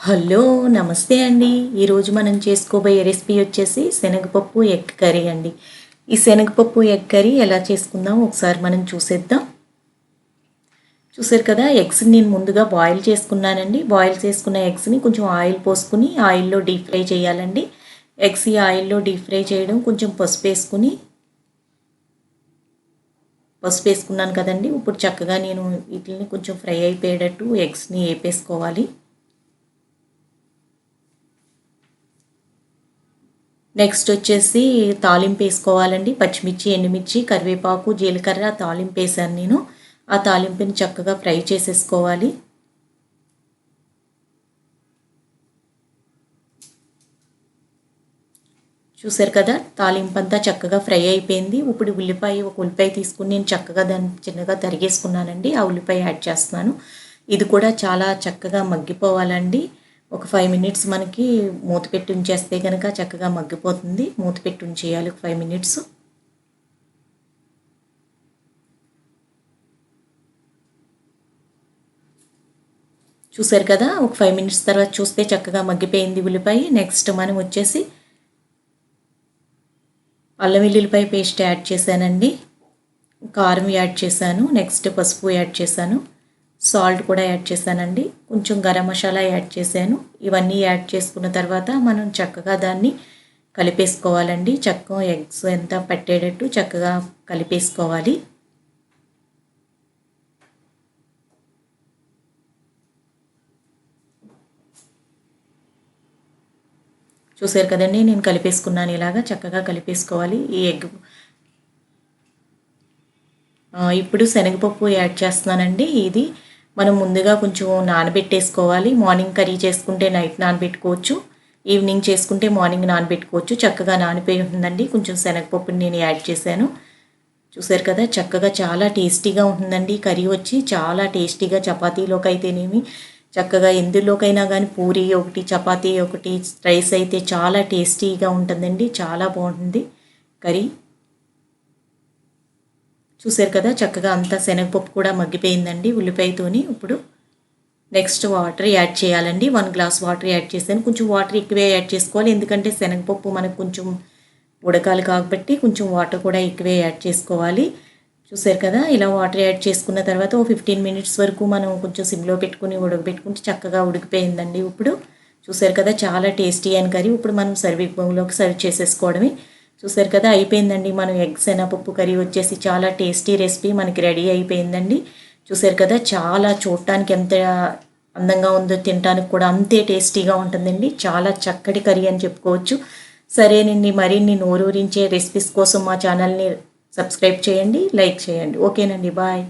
Hello నమస్తే అండి. ఈరోజు మనం చేసుకోబోయే రెసిపీ వచ్చేసి శనగపప్పు ఎగ్ కర్రీ అండి. ఈ శనగపప్పు ఎగ్ కర్రీ ఎలా చేసుకుందాం ఒకసారి మనం చూసేద్దాం. చూసారు కదా, ఎగ్స్ని నేను ముందుగా బాయిల్ చేసుకున్నానండి. బాయిల్ చేసుకున్న ఎగ్స్ని కొంచెం ఆయిల్ పోసుకుని ఆయిల్లో డీప్ ఫ్రై చేయాలండి. ఎగ్స్ ఈ ఆయిల్లో డీప్ ఫ్రై చేయడం, కొంచెం పసుపు వేసుకున్నాను కదండి. ఇప్పుడు చక్కగా నేను వీటిని కొంచెం ఫ్రై అయిపోయేటట్టు ఎగ్స్ని వేపేసుకోవాలి. నెక్స్ట్ వచ్చేసి తాలింపు వేసుకోవాలండి. పచ్చిమిర్చి, ఎండుమిర్చి, కరివేపాకు, జీలకర్ర తాలింపు వేసాను నేను. ఆ తాలింపుని చక్కగా ఫ్రై చేసేసుకోవాలి. చూసారు కదా, తాలింపు అంతా చక్కగా ఫ్రై అయిపోయింది. ఇప్పుడు ఒక ఉల్లిపాయ తీసుకుని నేను చక్కగా దాన్ని చిన్నగా తరిగేసుకున్నానండి. ఆ ఉల్లిపాయ యాడ్ చేస్తున్నాను. ఇది కూడా చాలా చక్కగా మగ్గిపోవాలండి. ఒక 5 మినిట్స్ మనకి మూత పెట్టి ఉంచేస్తే కనుక చక్కగా మగ్గిపోతుంది. మూత పెట్టి ఉంచేయాలి ఒక 5 మినిట్స్. చూసారు కదా, ఒక 5 మినిట్స్ తర్వాత చూస్తే చక్కగా మగ్గిపోయింది ఉల్లిపాయ. నెక్స్ట్ మనం వచ్చేసి అల్లం వెల్లుల్లిపాయ పేస్ట్ యాడ్ చేశానండి. కారం యాడ్ చేశాను. నెక్స్ట్ పసుపు యాడ్ చేశాను. సాల్ట్ కూడా యాడ్ చేశానండి. కొంచెం గరం మసాలా యాడ్ చేశాను. ఇవన్నీ యాడ్ చేసుకున్న తర్వాత మనం చక్కగా దాన్ని కలిపేసుకోవాలండి. చక్కగా ఎగ్స్ ఎంత పట్టేటట్టు చక్కగా కలిపేసుకోవాలి. చూసారు కదండి, నేను కలిపేసుకున్నాను. ఇలాగా చక్కగా కలిపేసుకోవాలి ఈ ఎగ్. ఇప్పుడు శనగపప్పు యాడ్ చేస్తున్నానండి. ఇది మనం ముందుగా కొంచెం నానబెట్టేసుకోవాలి. మార్నింగ్ కర్రీ చేసుకుంటే నైట్ నానబెట్టుకోవచ్చు, ఈవినింగ్ చేసుకుంటే మార్నింగ్ నానబెట్టుకోవచ్చు. చక్కగా నానిపోయి ఉంటుందండి. కొంచెం శనగపప్పుని నేను యాడ్ చేశాను. చూసారు కదా, చక్కగా చాలా టేస్టీగా ఉంటుందండి. కర్రీ వచ్చి చాలా టేస్టీగా, చపాతీలోకి అయితేనేమి చక్కగా ఎందులోకైనా కానీ, పూరి ఒకటి, చపాతీ ఒకటి, రైస్ అయితే చాలా టేస్టీగా ఉంటుందండి. చాలా బాగుంటుంది కర్రీ. చూసారు కదా, చక్కగా అంతా శనగపప్పు కూడా మగ్గిపోయిందండి ఉల్లిపాయతోని. ఇప్పుడు నెక్స్ట్ వాటర్ యాడ్ చేయాలండి. 1 గ్లాస్ వాటర్ యాడ్ చేశాను. కొంచెం వాటర్ ఎక్కువే యాడ్ చేసుకోవాలి, ఎందుకంటే శనగపప్పు మనకు కొంచెం ఉడకాలి కాబట్టి కొంచెం వాటర్ కూడా ఎక్కువే యాడ్ చేసుకోవాలి. చూసారు కదా, ఇలా వాటర్ యాడ్ చేసుకున్న తర్వాత ఓ 15 మినిట్స్ వరకు మనం కొంచెం సిమ్లో పెట్టుకుని ఉడకబెట్టుకుంటే చక్కగా ఉడికిపోయిందండి. ఇప్పుడు చూసారు కదా, చాలా టేస్టీ అయిన కర్రీ. ఇప్పుడు మనం సర్వింగ్ బౌల్లోకి సర్వ్ చేసేసుకోవడమే. చూసారు కదా, అయిపోయిందండి. మనం ఎగ్ శనగపప్పు కర్రీ వచ్చేసి చాలా టేస్టీ రెసిపీ మనకి రెడీ అయిపోయిందండి. చూసారు కదా, చాలా చూడటానికి ఎంత అందంగా ఉందో, తినడానికి కూడా అంతే టేస్టీగా ఉంటుందండి. చాలా చక్కటి కర్రీ అని చెప్పుకోవచ్చు. సరేనండి, మరిన్ని నోరూరించే రెసిపీస్ కోసం మా ఛానల్ని సబ్స్క్రైబ్ చేయండి, లైక్ చేయండి. ఓకేనండి, బాయ్.